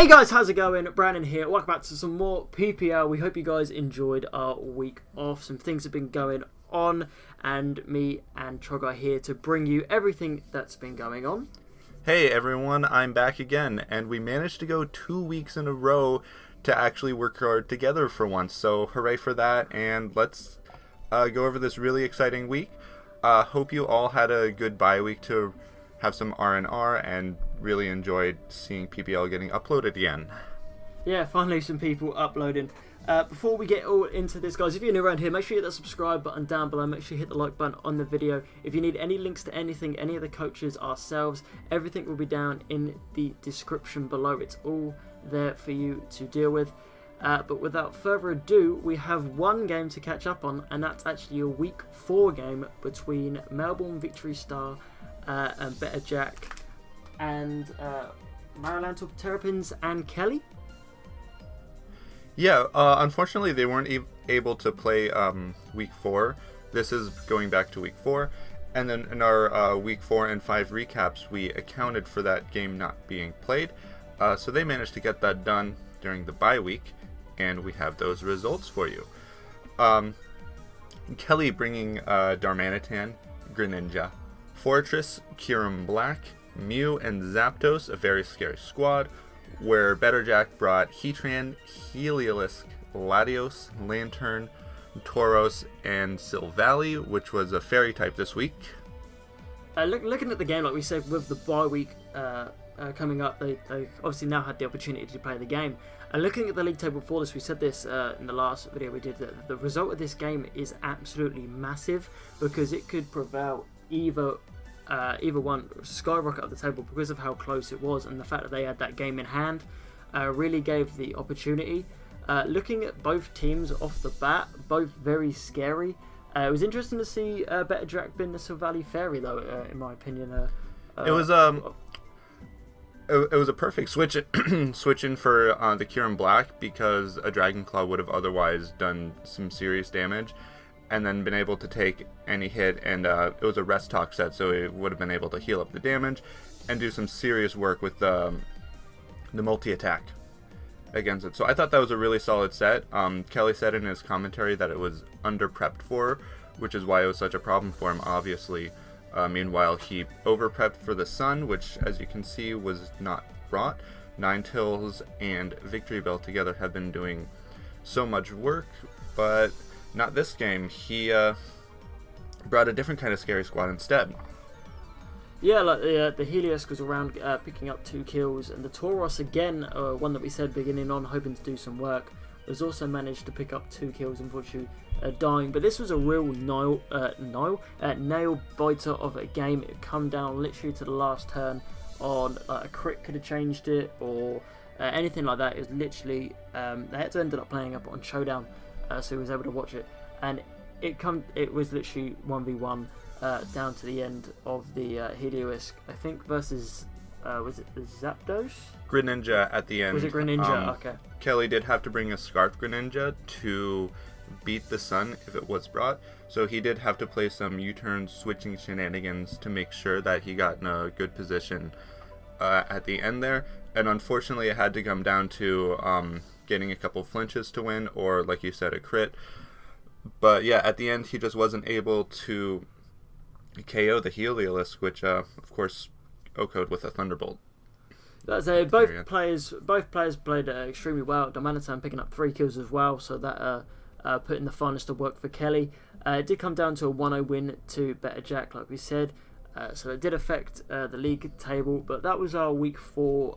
Hey guys, how's it going? Brandon here. Welcome back to some more PPL. We hope you guys enjoyed our week off. Some things have been going on, and me and Trog are here to bring you everything that's been going on. Hey everyone, I'm back again, and we managed to go 2 weeks in a row to actually work hard together for once. So hooray for that, and let's go over this really exciting week. Hope you all had a good bye week to have some R&R and really enjoyed seeing PPL getting uploaded again. Yeah, finally some people uploading. Before we get all into this, guys, if you're new around here, make sure you hit that subscribe button down below. Make sure you hit the like button on the video. If you need any links to anything, any of the coaches, ourselves, everything will be down in the description below. It's all there for you to deal with. But without further ado, we have one game to catch up on, and that's actually a week 4 game between Melbourne Victory Star and Better Jack and Marilanto Terrapins and Kelly. Yeah, unfortunately they weren't able to play week 4. This is going back to week 4. And then in our week 4 and 5 recaps, we accounted for that game not being played. So they managed to get that done during the bye week, and we have those results for you. Kelly bringing Darmanitan, Greninja, Fortress, Kyurem Black, Mew, and Zapdos, a very scary squad, where Better Jack brought Heatran, Heliolisk, Latios, Lantern, Tauros, and Silvally, which was a fairy type this week. Looking at the game, like we said, with the bye week coming up, they obviously now had the opportunity to play the game. And looking at the league table for this, we said this in the last video we did, that the result of this game is absolutely massive, because it could prevail either one skyrocket up the table because of how close it was, and the fact that they had that game in hand really gave the opportunity. Looking at both teams off the bat, both very scary. It was interesting to see Better Jack being the Silvally Fairy, though, in my opinion. It was a perfect switch in for the Kyurem Black, because a Dragon Claw would have otherwise done some serious damage and then been able to take any hit, and it was a rest talk set, so it would have been able to heal up the damage and do some serious work with the multi-attack against it. So I thought that was a really solid set. Kelly said in his commentary that it was under-prepped for, which is why it was such a problem for him, obviously. Meanwhile, he over-prepped for the Sun, which, as you can see, was not brought. Ninetales and Victory Bell together have been doing so much work, but not this game. He brought a different kind of scary squad instead. Yeah, like the Helios was around picking up 2 kills, and the Tauros, again, one that we said beginning on, hoping to do some work, was also managed to pick up 2 kills, unfortunately dying. But this was a real nail biter of a game. It come down literally to the last turn on a crit could have changed it, or anything like that. It was literally they had to end up playing up on Showdown, so he was able to watch it, and it was literally 1v1 down to the end of the Heliolisk, I think, versus was it the Zapdos? Greninja at the end. Was it Greninja? Okay. Kelly did have to bring a Scarf Greninja to beat the Sun if it was brought, so he did have to play some U-turn switching shenanigans to make sure that he got in a good position at the end there, and unfortunately it had to come down to getting a couple flinches to win, or like you said, a crit. But yeah, at the end he just wasn't able to KO the Heliolisk, which of course OHKO'd with a Thunderbolt. That's both players played extremely well. Darmanitan picking up 3 kills as well, so that put in the finest of work for Kelly. It did come down to a 1-0 win to Better Jack, like we said. So it did affect the league table, but that was our week 4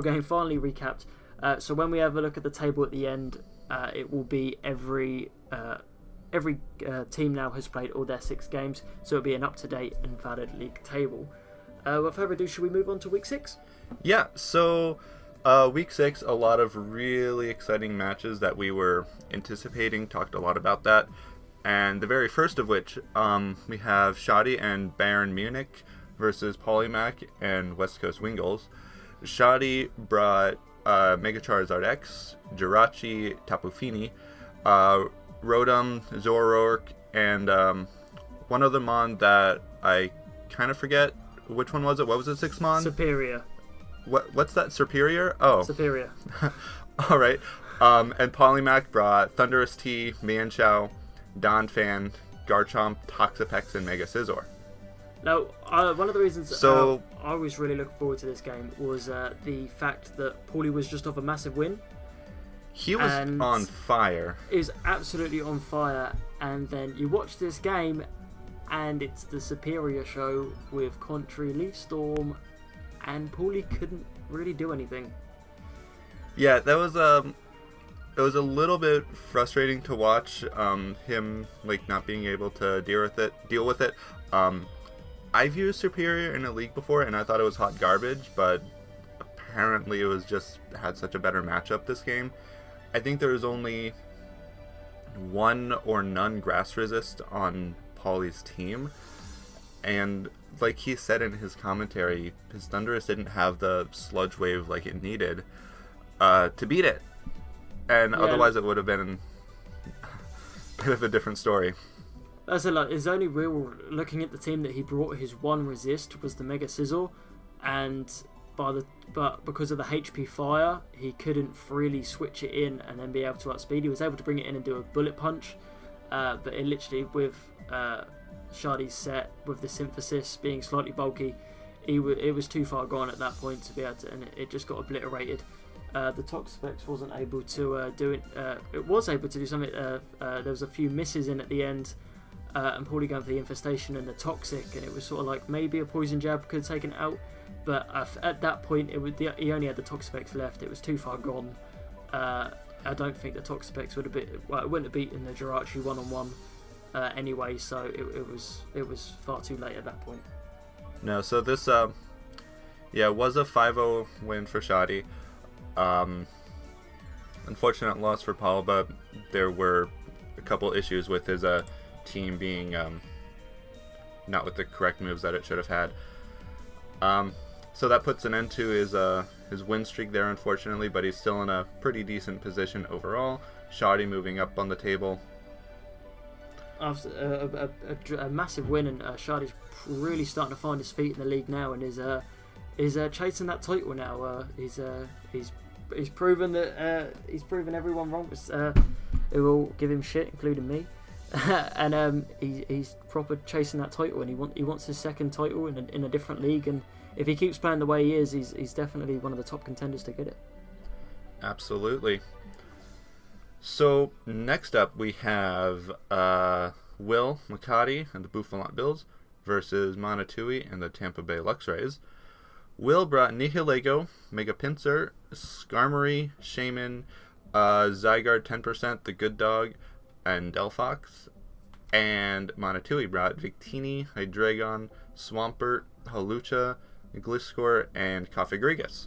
game finally recapped. So when we have a look at the table at the end, it will be every team now has played all their 6 games, so it'll be an up-to-date and valid league table. Without further ado, should we move on to week 6? Yeah, so week 6, a lot of really exciting matches that we were anticipating, talked a lot about that. And the very first of which, we have Shoddy and Bayern Munich versus Polymac and West Coast Wingles. Shoddy brought Mega Charizard X, Jirachi, Tapu Fini, Rotom, Zoroark, and one other mon that I kind of forget. Which one was it? What was it, 6 mon? Superior. What's that? Superior? Oh. Superior. All right. And Polymac brought Thunderous T, Mienshao, Donphan, Garchomp, Toxapex, and Mega Scizor. Now, one of the reasons I was really looking forward to this game was the fact that Paulie was just off a massive win. He was on fire. He was absolutely on fire. And then you watch this game, and it's the Superior show with Contrary, Leaf Storm, and Paulie couldn't really do anything. Yeah, that was it was a little bit frustrating to watch him like not being able to deal with it. I've used Superior in a league before, and I thought it was hot garbage, but apparently it was just had such a better matchup this game. I think there was only one or none grass resist on Paulie's team, and like he said in his commentary, his Thundurus didn't have the sludge wave like it needed to beat it, and otherwise it would have been a bit of a different story. That's a lot. His only real, looking at the team that he brought, his one resist was the Mega Scizor, and but because of the HP Fire, he couldn't freely switch it in and then be able to outspeed. He was able to bring it in and do a Bullet Punch, but it literally, with Shardy's set, with the Synthesis being slightly bulky, it was too far gone at that point to be able to, and it just got obliterated. The Toxapex wasn't able to do it. It was able to do something. There was a few misses in at the end, and Paulie going for the Infestation and the Toxic, and it was sort of like maybe a Poison Jab could have taken it out. But at that point, he only had the Toxapex left. It was too far gone. I don't think the Toxapex would have been. Well, it wouldn't have beaten the Jirachi one-on-one anyway. So it was far too late at that point. No, so this was a 5-0 win for Shadi. Unfortunate loss for Paul, but there were a couple issues with his team being not with the correct moves that it should have had. So that puts an end to his win streak there, unfortunately, but he's still in a pretty decent position overall. Shadi moving up on the table. After a massive win, and Shadi's really starting to find his feet in the league now, and is chasing that title now. He's proven that he's proven everyone wrong. Who will give him shit, including me. And he's proper chasing that title, and he wants his second title in a different league. And if he keeps playing the way he is, he's definitely one of the top contenders to get it. Absolutely. So next up we have Will McCarty and the Buffalont Bills versus Monatui and the Tampa Bay Luxrays. Will brought Nihilego, Mega Pinsir, Skarmory, Shaman, Zygarde 10%, the Good Dog, and Delphox. And Monatui brought Victini, Hydreigon, Swampert, Hawlucha, Gliscor, and Cofagrigus.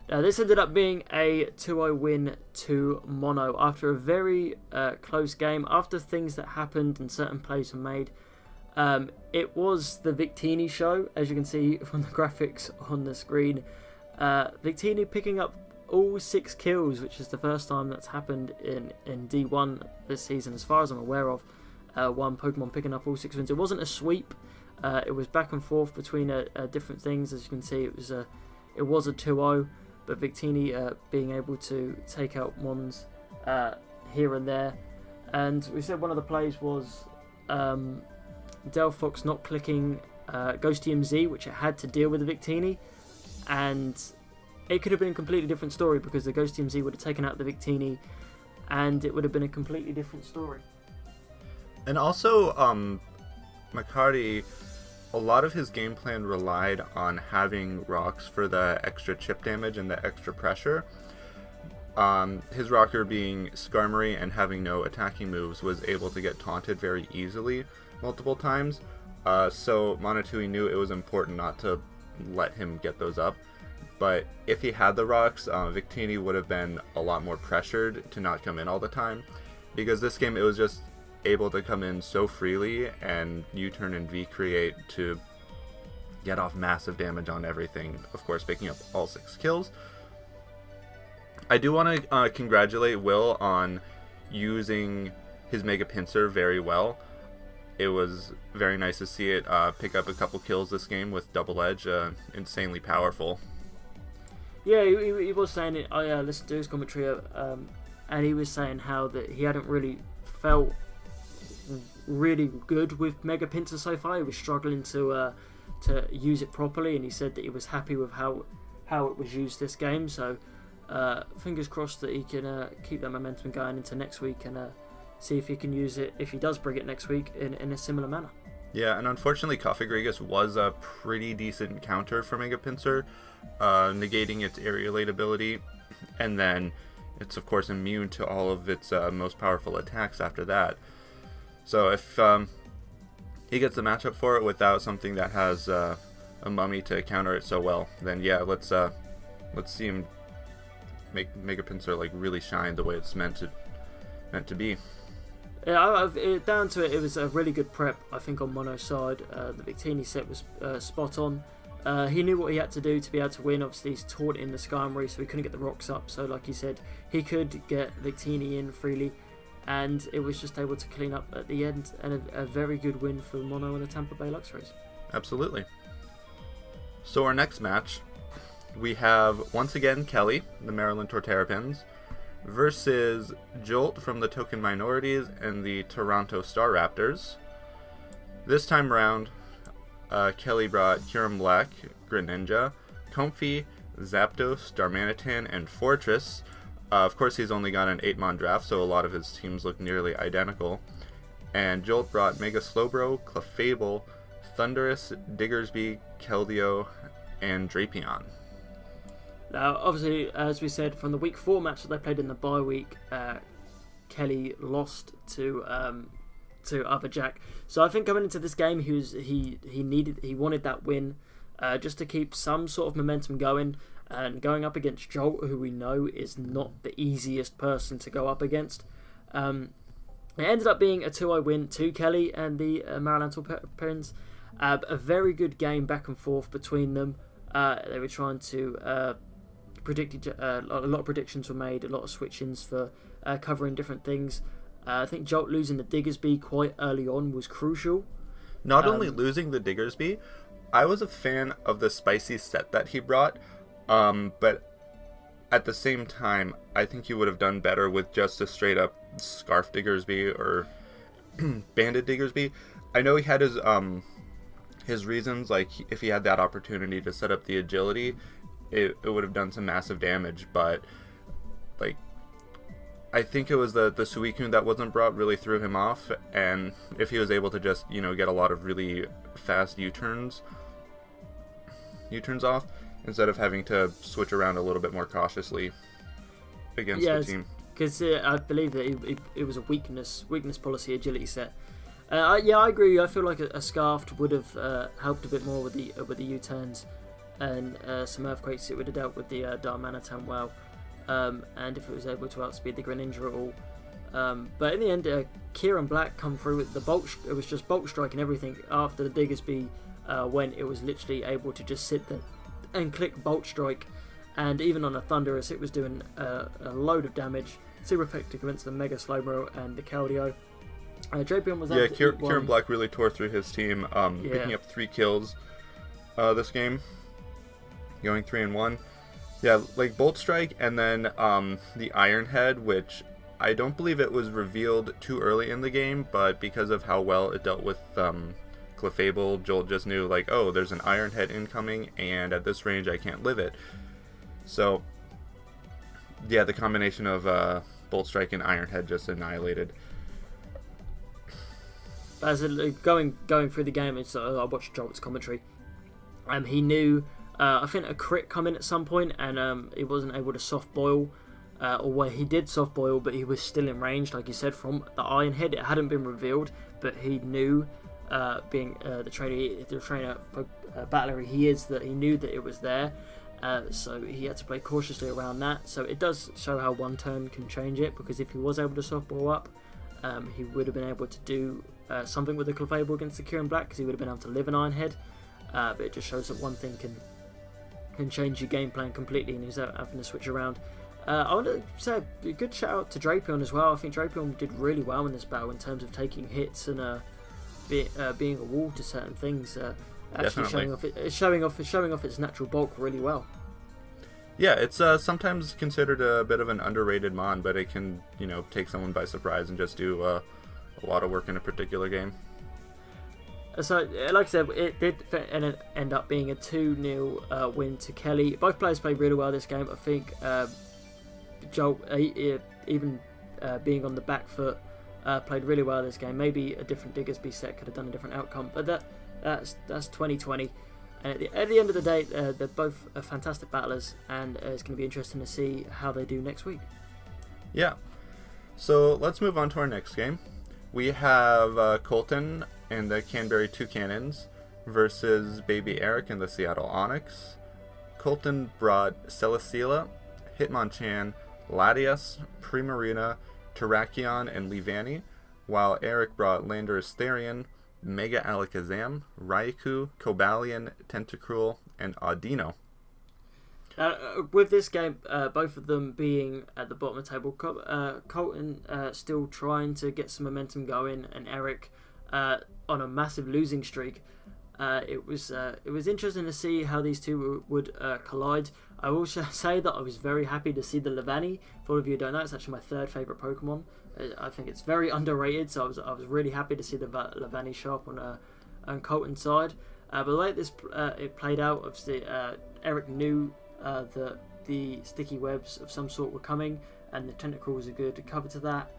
Now this ended up being a 2-0 win to Mono after a very close game, after things that happened and certain plays were made. It was the Victini show, as you can see from the graphics on the screen. Victini picking up all 6 kills, which is the first time that's happened in D1 this season, as far as I'm aware of. One Pokemon picking up all 6 wins. It wasn't a sweep. It was back and forth between different things. As you can see, it was a 2-0, but Victini being able to take out Mons here and there. And we said one of the plays was Delphox not clicking Ghostium Z, which it had to deal with the Victini, and it could have been a completely different story because the Ghostium Z would have taken out the Victini, and it would have been a completely different story. And also, McCarty, a lot of his game plan relied on having rocks for the extra chip damage and the extra pressure. His rocker being Skarmory and having no attacking moves was able to get taunted very easily multiple times. So Monatui knew it was important not to let him get those up. But if he had the rocks, Victini would have been a lot more pressured to not come in all the time. Because this game, it was just able to come in so freely and U-turn and V-create to get off massive damage on everything. Of course, picking up all 6 kills. I do want to congratulate Will on using his Mega Pinsir very well. It was very nice to see it pick up a couple kills this game with Double Edge, insanely powerful. Yeah, he was saying it. I listened to his commentary, and he was saying how that he hadn't really felt really good with Mega Pincer so far. He was struggling to use it properly, and he said that he was happy with how it was used this game. So fingers crossed that he can keep that momentum going into next week and see if he can use it, if he does bring it next week, in a similar manner. Yeah, and unfortunately Coffee Gregus was a pretty decent counter for Mega Pincer, negating its aerialate ability, and then it's of course immune to all of its most powerful attacks after that. So if he gets the matchup for it without something that has a mummy to counter it so well, then yeah, let's see him make Mega Pincer like really shine the way it's meant to be. Yeah, down to it was a really good prep, I think, on Mono's side. The Victini set was spot on. He knew what he had to do to be able to win. Obviously, he's taught in the Skarmory, so he couldn't get the rocks up. So, like he said, he could get Victini in freely, and it was just able to clean up at the end. And a very good win for Mono in the Tampa Bay Luxuries. Absolutely. So our next match, we have once again Kelly, the Maryland Torterrapins, versus Jolt from the Token Minorities and the Toronto Star Raptors. This time around, Kelly brought Kyurem Black, Greninja, Comfy, Zapdos, Darmanitan, and Fortress. Of course, he's only got an 8-mon draft, so a lot of his teams look nearly identical. And Jolt brought Mega Slowbro, Clefable, Thundurus, Diggersby, Keldeo, and Drapion. Now, obviously, as we said, from the Week 4 match that they played in the bye week, Kelly lost to Other Jack. So I think coming into this game, he wanted that win just to keep some sort of momentum going. And going up against Jolt, who we know is not the easiest person to go up against. It ended up being a 2-0 win to Kelly and the Maryland Torterrapins. A very good game back and forth between them. They were trying to predict, a lot of predictions were made, a lot of switch-ins for covering different things. I think Jolt losing the Diggersby quite early on was crucial. Not only losing the Diggersby, I was a fan of the spicy set that he brought, but at the same time, I think he would have done better with just a straight-up Scarf Diggersby or Banded Diggersby. I know he had his reasons, like if he had that opportunity to set up the agility, it would have done some massive damage, but like I think it was the Suicune that wasn't brought really threw him off, and if he was able to just, get a lot of really fast U-turns off, instead of having to switch around a little bit more cautiously against the team. Because I believe that it was a weakness policy agility set. I agree. I feel like a Scarfed would have helped a bit more with the U-turns, and some Earthquakes. It would have dealt with the Darmanitan well, and if it was able to outspeed the Greninja at all. But in the end, Kyurem Black come through with the Bolt. It was just Bolt Strike and everything. After the Diggersby went, it was literally able to just sit there and click Bolt Strike, and even on a Thundurus, it was doing a load of damage. Super effective against the Mega Slowbro and the Keldeo. Drapion was Kyurem Black really tore through his team, picking up 3 kills this game, going 3-1. Yeah, like Bolt Strike, and then the Iron Head, which I don't believe it was revealed too early in the game, but because of how well it dealt with Clefable, Jolt just knew, like, oh, there's an Iron Head incoming, and at this range I can't live it. So, yeah, the combination of Bolt Strike and Iron Head just annihilated. As going through the game, I watched Jolt's commentary. He knew, I think, a crit coming at some point, and he wasn't able to soft boil. Or he did soft boil, but he was still in range, like you said, from the Iron Head. It hadn't been revealed, but he knew, being the trainer battler he is, that he knew that it was there. So he had to play cautiously around that. So it does show how one turn can change it, because if he was able to soft boil up, he would have been able to do something with the Clefable against the Kyurem Black, because he would have been able to live an Iron Head. But it just shows that one thing can change your game plan completely, and he's having to switch around. I want to say a good shout out to Drapion as well. I think Drapion did really well in this battle in terms of taking hits and being a wall to certain things. Actually showing off its natural bulk really well. Yeah, it's sometimes considered a bit of an underrated mon, but it can, take someone by surprise and just do a lot of work in a particular game. So, like I said, it did end up being a 2-0 win to Kelly. Both players played really well this game. I think Joel, even being on the back foot, played really well this game. Maybe a different Diggersby set could have done a different outcome, but that's 2020. And at the end of the day, they're both fantastic battlers, and it's going to be interesting to see how they do next week. Yeah. So let's move on to our next game. We have Colton and the Canberry Toucannons versus Baby Eric and the Seattle Onyx. Colton brought Celesteela, Hitmonchan, Latias, Primarina, Terrakion, and Leavanny, while Eric brought Landorus Therian, Mega Alakazam, Raikou, Cobalion, Tentacruel, and Audino. With this game, both of them being at the bottom of the table, Colton still trying to get some momentum going, and Eric on a massive losing streak. It was interesting to see how these two would collide. I will say that I was very happy to see the Leavanny. For all of you who don't know, it's actually my third favourite Pokemon. I think it's very underrated, so I was really happy to see the Leavanny show up on Colton's side. But the way it played out, obviously Eric knew that the sticky webs of some sort were coming, and the Tentacruel was a good cover to that.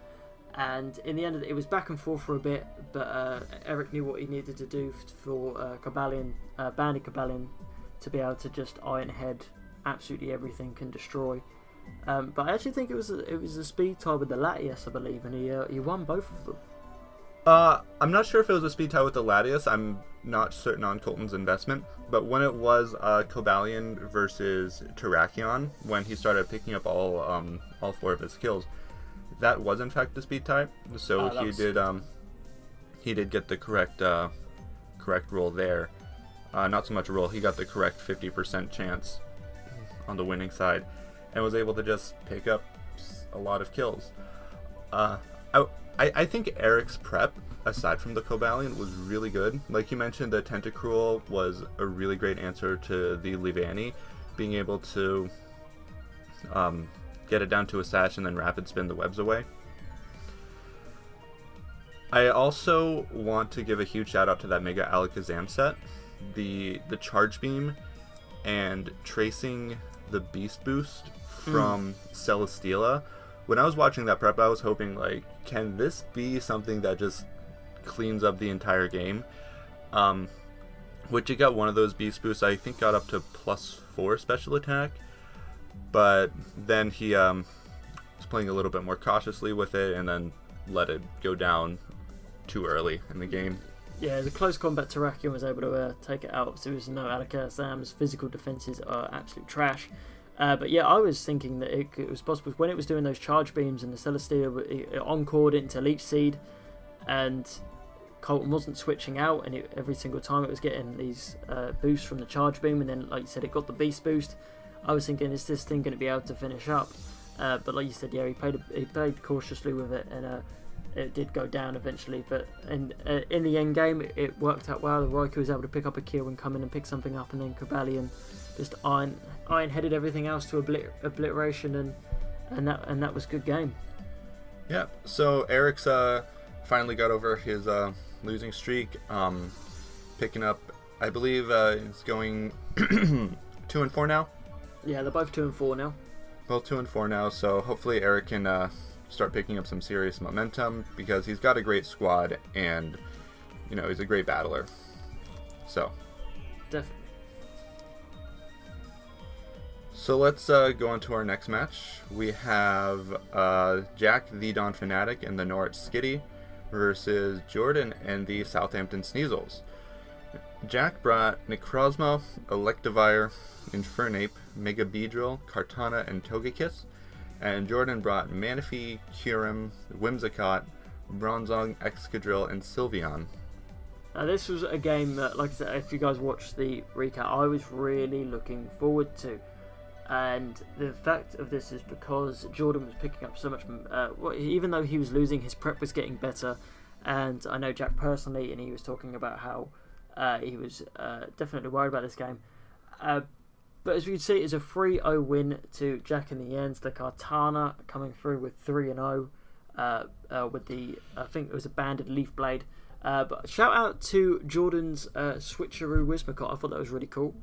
And in the end, it was back and forth for a bit, but Eric knew what he needed to do for Bandy Cobalion to be able to just iron head absolutely everything can destroy. But I actually think it was a speed tie with the Latias, I believe, and he won both of them. I'm not sure if it was a speed tie with the Latias. I'm not certain on Colton's investment, but when it was Cobalion versus Terrakion, when he started picking up all four of his kills, that was in fact a speed tie. So he did get the correct roll there. Not so much a roll. He got the correct 50% chance on the winning side, and was able to just pick up a lot of kills. I think Eric's prep, aside from the Cobalion, was really good. Like you mentioned, the Tentacruel was a really great answer to the Leavanny, being able to get it down to a sash and then rapid spin the webs away. I also want to give a huge shout out to that Mega Alakazam set. The Charge Beam and tracing the Beast Boost from Celesteela. When I was watching that prep, I was hoping, like, can this be something that just cleans up the entire game? Which it got one of those Beast Boosts, I think got up to +4 special attack. But then he was playing a little bit more cautiously with it and then let it go down too early in the game. Yeah, the close combat Terrakion was able to take it out. So there was no Alakazam's physical defenses are absolute trash. But yeah, I was thinking that it was possible when it was doing those charge beams and the Celesteela, it encored it into Leech Seed, and Colton wasn't switching out, and every single time it was getting these boosts from the charge beam, and then, like you said, it got the Beast Boost. I was thinking, is this thing going to be able to finish up? But like you said, yeah, he played cautiously with it, and it did go down eventually. But in the end game, it worked out well. Raikou was able to pick up a kill and come in and pick something up, and then Cobalion just iron-headed everything else to obliteration, and that was a good game. Yeah, so Eric's finally got over his losing streak, picking up, I believe it's going 2-4 now. Yeah, they're both 2-4 now. Both 2-4 now, so hopefully Eric can start picking up some serious momentum, because he's got a great squad, and he's a great battler. So definitely. So let's go on to our next match. We have Jack the Don Fanatic and the Norwich Skitty versus Jordan and the Southampton Sneasels. Jack brought Necrozma, Electivire, Infernape, Mega Beedrill, Kartana, and Togekiss, and Jordan brought Manaphy, Kyurem, Whimsicott, Bronzong, Excadrill, and Sylveon. This was a game that, like I said, if you guys watched the recap, I was really looking forward to. And the fact of this is because Jordan was picking up so much, even though he was losing, his prep was getting better. And I know Jack personally, and he was talking about how he was definitely worried about this game. But as we can see, it's a 3-0 win to Jack in the end. The Katana coming through with 3-0 with the, I think it was a banded leaf blade. But shout out to Jordan's switcheroo Wismacott. I thought that was really cool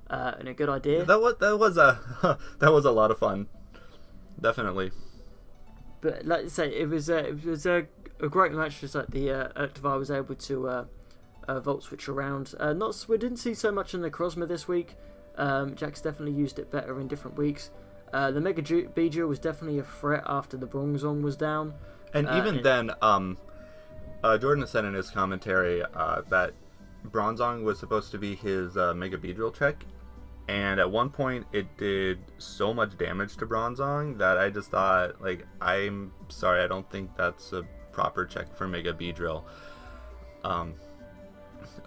and a good idea. That was a that was a lot of fun, definitely. But like I say, it was a great match. Just like the Octavar was able to Volt switch around. We didn't see so much in the Crosma this week. Jack's definitely used it better in different weeks. The Mega Beedrill was definitely a threat after the Bronzong was down. And even then, Jordan said in his commentary that Bronzong was supposed to be his Mega Beedrill check, and at one point it did so much damage to Bronzong that I just thought, like, I'm sorry, I don't think that's a proper check for Mega Beedrill.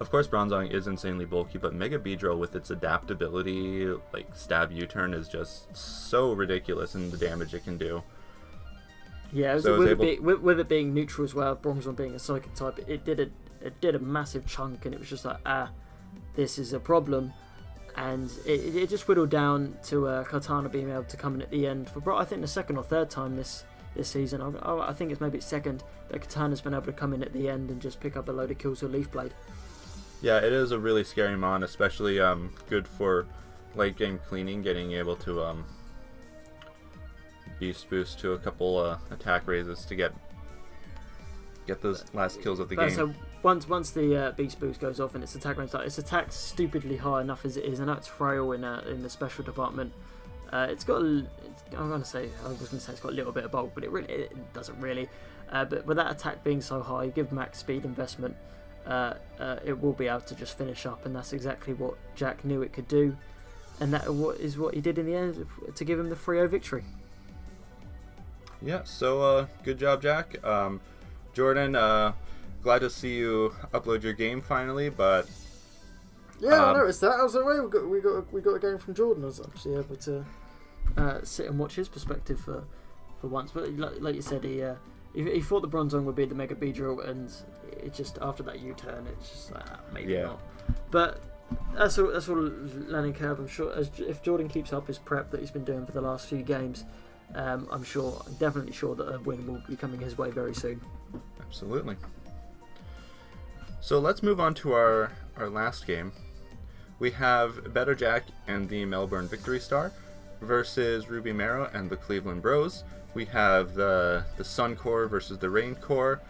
Of course, Bronzong is insanely bulky, but Mega Beedrill with its adaptability, like stab U-turn, is just so ridiculous in the damage it can do. Yeah, with it being neutral as well, Bronzong being a psychic type, it did a massive chunk, and it was just like, this is a problem. And it just whittled down to Katana being able to come in at the end for, I think, the second or third time this season. I think it's maybe second that Katana's been able to come in at the end and just pick up a load of kills with Leaf Blade. Yeah, it is a really scary mon, especially good for late game cleaning, getting able to beast boost to a couple attack raises to get those last kills of the game. So once the beast boost goes off and its attack range, its attack's stupidly high enough as it is. I know it's frail in the special department. It's got I was going to say it's got a little bit of bulk, but it doesn't really. But with that attack being so high, you give max speed investment, it will be able to just finish up, and that's exactly what Jack knew it could do, and that is what he did in the end to give him the 3-0 victory. Yeah, so good job, Jack. Jordan, glad to see you upload your game finally, but yeah, I noticed that. I was like, we got a game from Jordan. I was actually able to sit and watch his perspective for once. But like you said, he thought the Bronzong would be the Mega Beedrill, and it just, after that U-turn, it's just like, maybe not. But that's all learning curve. I'm sure if Jordan keeps up his prep that he's been doing for the last few games, I'm definitely sure that a win will be coming his way very soon. Absolutely. So let's move on to our last game. We have Better Jack and the Melbourne Victory Star versus Ruby Marrow and the Cleveland Bros. We have the Sun Core versus the Rain Core.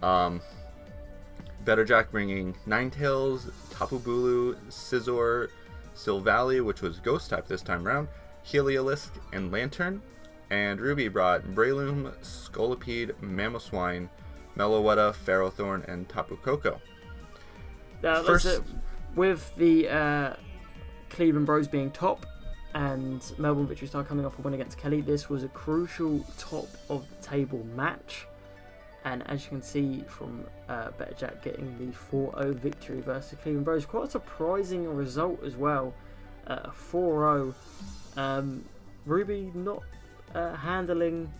Better Jack bringing Ninetales, Tapu Bulu, Scizor, Silvally, which was Ghost type this time around, Heliolisk, and Lantern. And Ruby brought Breloom, Scolipede, Mamoswine, Meloetta, Ferrothorn, and Tapu Koko. With the Cleveland Bros being top and Melbourne Victory Star coming off a win against Kelly, this was a crucial top of the table match. And as you can see from Better Jack getting the 4-0 victory versus Cleveland Bros, quite a surprising result as well. 4-0. Ruby not handling.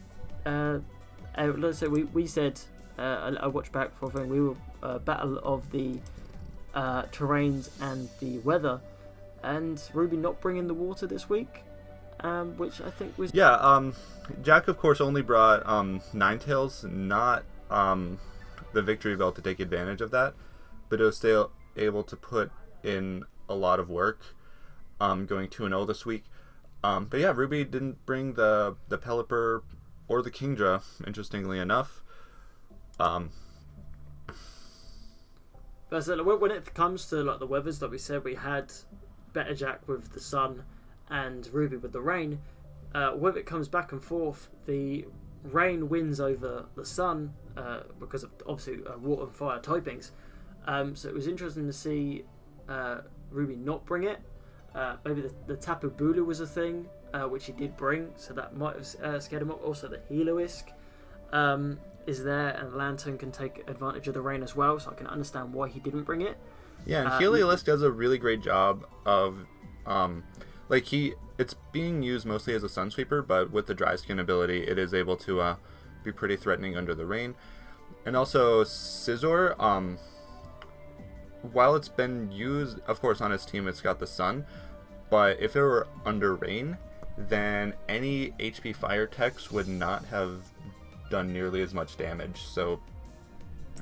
Let's say we said I watched back for when we were battle of the terrains and the weather, and Ruby not bringing the water this week, which I think was Jack of course only brought Ninetales, not the victory belt to take advantage of that, but it was still able to put in a lot of work going 2-0 this week. But yeah, Ruby didn't bring the Pelipper or the Kingdra, interestingly enough. But so, when it comes to like the weathers, like we said, we had Better Jack with the sun and Ruby with the rain. Whether it comes back and forth, the rain wins over the sun because of obviously water and fire typings. So it was interesting to see Ruby not bring it. Maybe the Tapu Bulu was a thing, which he did bring, so that might have scared him up. Also, the Heliolisk is there, and Lantern can take advantage of the rain as well, so I can understand why he didn't bring it. Yeah, and Heliolisk does a really great job of, it's being used mostly as a sun sweeper, but with the dry skin ability, it is able to be pretty threatening under the rain. And also, Scizor, while it's been used, of course, on his team, it's got the sun. but if it were under rain, then any HP fire techs would not have done nearly as much damage. So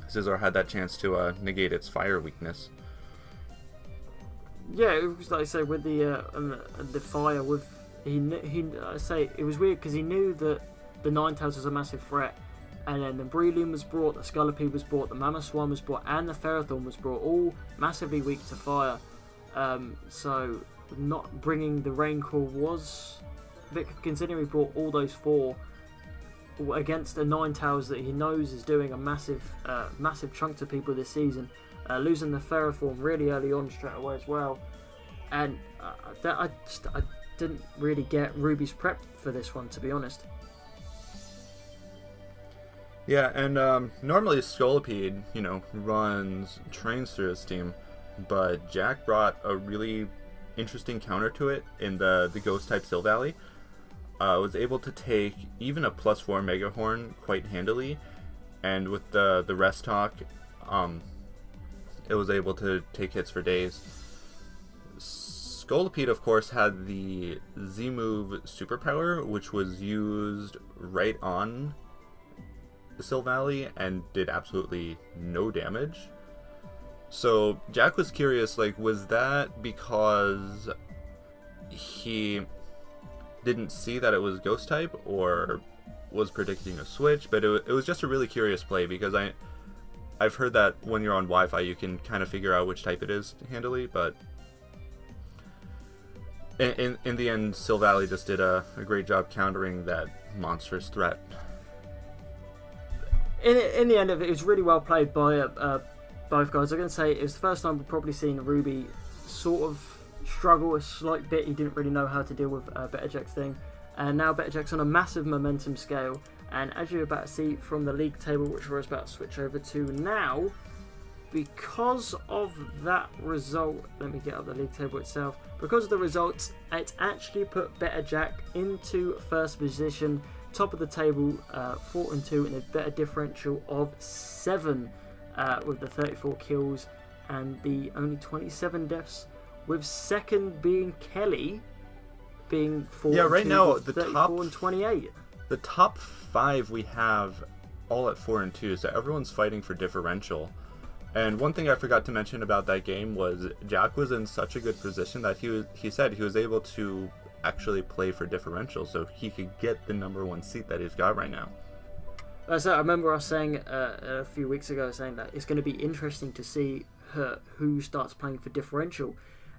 Scizor had that chance to negate its fire weakness. Yeah, it was like I say with the fire. With I say it was weird because he knew that the Ninetales was a massive threat, and then the Breloom was brought, the Scolipede was brought, the Mamoswine was brought, and the Ferrothorn was brought, all massively weak to fire. So not bringing the Raincore was a bit, considering we brought all those 4 against the Ninetales that he knows is doing a massive chunk to people this season. Losing the Ferrothorn really early on straight away as well, and I didn't really get Ruby's prep for this one, to be honest. Yeah, and normally Scolipede, trains through his team, but Jack brought a really interesting counter to it in the Ghost type Silvally. Was able to take even a +4 Mega Horn quite handily, and with the Rest Talk, it was able to take hits for days. Scolipede, of course, had the Z-move superpower, which was used right on Silvally and did absolutely no damage. So Jack was curious, was that because he didn't see that it was Ghost type, or was predicting a switch? But it was just a really curious play, because I've heard that when you're on Wi-Fi you can kind of figure out which type it is handily, but in the end Silvally just did a great job countering that monstrous threat. In the end of it, it was really well played by both guys. I'm going to say it was the first time we've probably seen Ruby sort of struggle a slight bit. He didn't really know how to deal with Betterjack's thing, and now Betterjack's on a massive momentum scale. And as you're about to see from the league table, which we're about to switch over to now, because of that result, let me get up the league table itself. Because of the results, it's actually put Betterjack into first position, top of the table, 4-2, and a better differerential of 7 with the 34 kills and the only 27 deaths. With second being Kelly, being 4. Yeah, right now the 34 top and 28. The top 5 we have all at 4-2, so everyone's fighting for differential. And one thing I forgot to mention about that game was Jack was in such a good position that he said he was able to actually play for differential, so he could get the #1 seat that he's got right now. So I remember us saying a few weeks ago, saying that it's going to be interesting to see who starts playing for differential.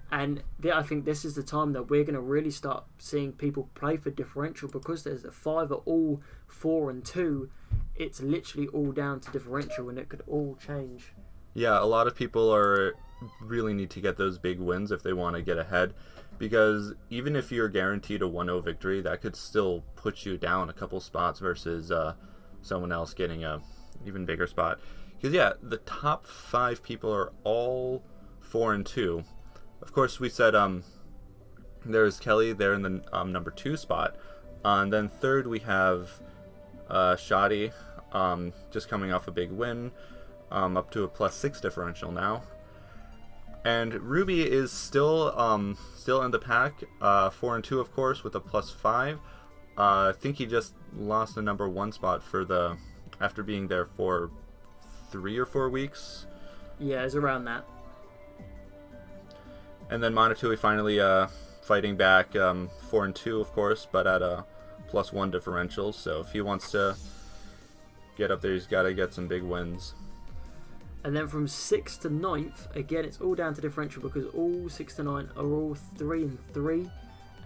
And I think this is the time that we're going to really start seeing people play for differential, because there's the 5 are all 4-2. It's literally all down to differential, and it could all change. Yeah, a lot of people really need to get those big wins if they want to get ahead, because even if you're guaranteed a 1-0 victory, that could still put you down a couple spots versus someone else getting a even bigger spot. Because yeah, the top 5 people are all 4-2. Of course, we said there's Kelly there in the #2 spot, and then third we have Shoddy, just coming off a big win, up to a +6 differential now. And Ruby is still in the pack, 4-2 of course, with a +5. I think he just lost the #1 spot after being there for 3 or 4 weeks. Yeah, it's around that. And then Monotui finally fighting back, 4-2 of course, but at a +1 differential. So if he wants to get up there, he's got to get some big wins. And then from 6th to 9th, again, it's all down to differential, because all 6 to 9 are all 3-3,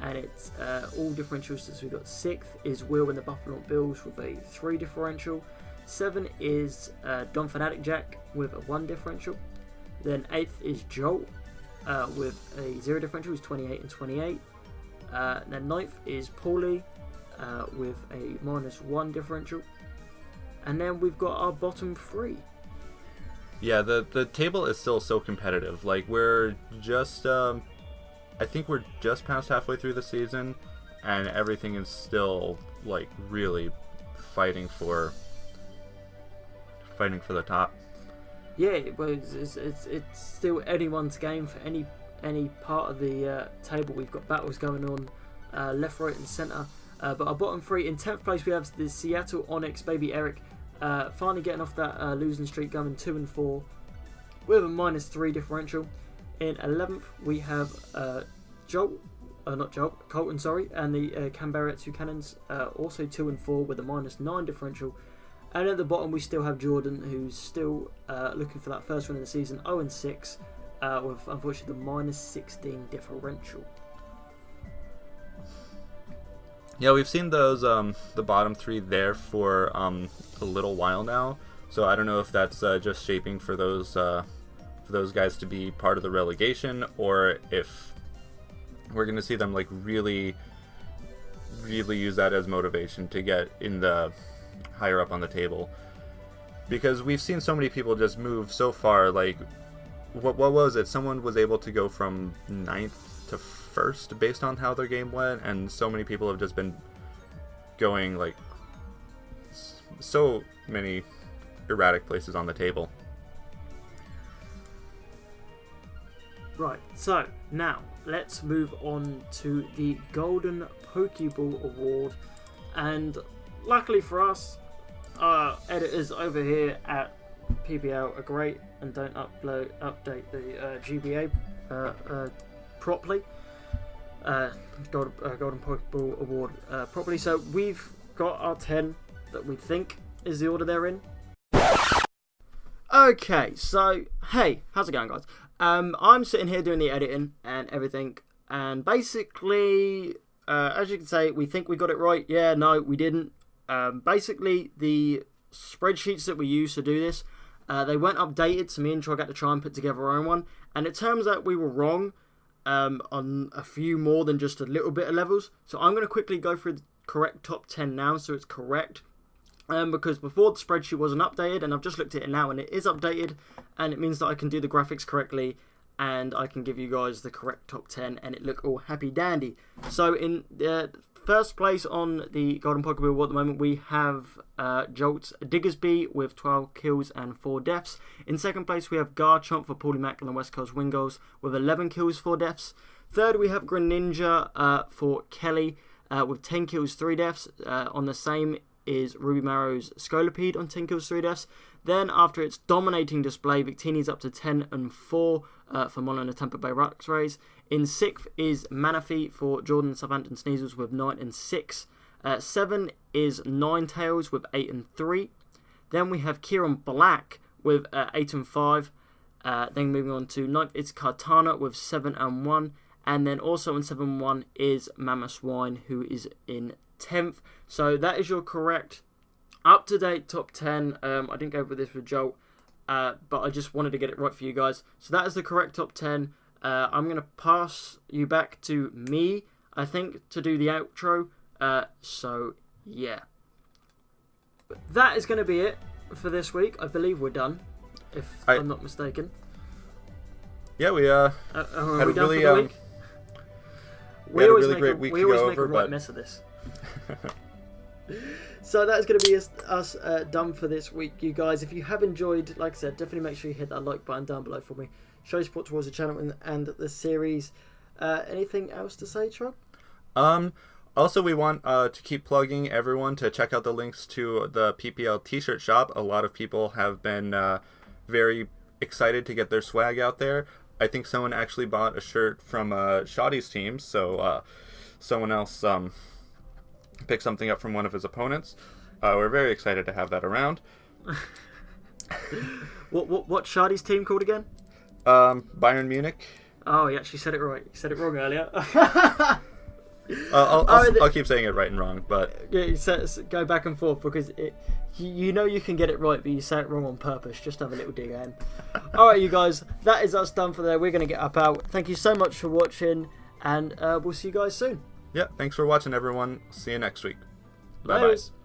and it's all differentials. So we've got 6th is Will and the Buffalo Bills with a 3 differential. 7 is Don Fanatic Jack with a 1 differential. Then 8th is Joel with a 0 differential, is 28 and 28. Then 9th is Paulie with a -1 differential. And then we've got our bottom 3. Yeah, the table is still so competitive. We're just, I think we're just past halfway through the season, and everything is still, really fighting for the top. Yeah, well, it's still anyone's game for any part of the table. We've got battles going on left, right, and centre. But our bottom three, in 10th place we have the Seattle Onyx, Baby Eric, finally getting off that losing streak, going 2-4 with a -3 differential. In 11th we have Colton, sorry, and the Canberra Cannons, also 2-4 with a -9 differential. And at the bottom we still have Jordan, who's still looking for that first win of the season, 0-6, with unfortunately the -16 differential. Yeah, we've seen those the bottom three there for a little while now, so I don't know if that's just shaping for those guys to be part of the relegation, or if we're going to see them like really use that as motivation to get in the higher up on the table, because we've seen so many people just move so far. Like what was it? Someone was able to go from 9th to 1st based on how their game went, and so many people have just been going like so many erratic places on the table. Right, so now let's move on to the Golden Pokeball Award, and luckily for us, our editors over here at PPL are great and don't update the GBA properly. Golden Pokeball Award properly. So we've got our 10 that we think is the order they're in. Okay, so hey, how's it going, guys? I'm sitting here doing the editing and everything, and basically, as you can say, we think we got it right. Yeah, no, we didn't. Basically, the spreadsheets that we use to do this, they weren't updated, so me and Trog had to try and put together our own one, and it turns out we were wrong on a few more than just a little bit of levels. So I'm going to quickly go through the correct top 10 now, so it's correct. Because before the spreadsheet wasn't updated, and I've just looked at it now and it is updated, and it means that I can do the graphics correctly and I can give you guys the correct top 10 and it look all happy dandy. So in first place on the Golden Pokeball Award at the moment we have Jolt Diggersby with 12 kills and 4 deaths. In second place we have Garchomp for Paulie Mac and the West Coast Wingos with 11 kills, 4 deaths. Third we have Greninja for Kelly with 10 kills, 3 deaths. On the same is Ruby Marrow's Scolipede on 10 kills, 3 deaths. Then after its dominating display, Victini's up to 10-4 for Mono and the Tampa Bay Rockstrays. In 6th is Manaphy for Jordan Southampton Sneasels with 9-6. 7 is Ninetales with 8-3. Then we have Kieran Black with 8-5. Then moving on to 9th, it's Kartana with 7-1. And then also in 7-1 is Mama Swine, who is in 10th. So that is your correct up-to-date top 10. I didn't go over this with Joel, but I just wanted to get it right for you guys. So that is the correct top 10. I'm going to pass you back to me, I think, to do the outro. So yeah, but that is going to be it for this week. I believe we're done, if I'm not mistaken. Yeah, we had a really We always great week to we always go make over, a right but mess of this. So that's going to be us done for this week, you guys. If you have enjoyed, like I said, definitely make sure you hit that like button down below for me. Show your support towards the channel and the series. Anything else to say, Trog? Also, we want to keep plugging everyone to check out the links to the PPL t-shirt shop. A lot of people have been very excited to get their swag out there. I think someone actually bought a shirt from Shoddy's team, so someone else picked something up from one of his opponents. We're very excited to have that around. What Shoddy's team called again? Bayern Munich. Oh, he actually said it right. He said it wrong earlier. I'll keep saying it right and wrong, but yeah, you go back and forth because you know you can get it right, but you say it wrong on purpose. Just have a little dig in. All right, you guys, that is us done for there. We're gonna get up out. Thank you so much for watching, and we'll see you guys soon. Yeah, thanks for watching, everyone. See you next week. Bye bye. Bye.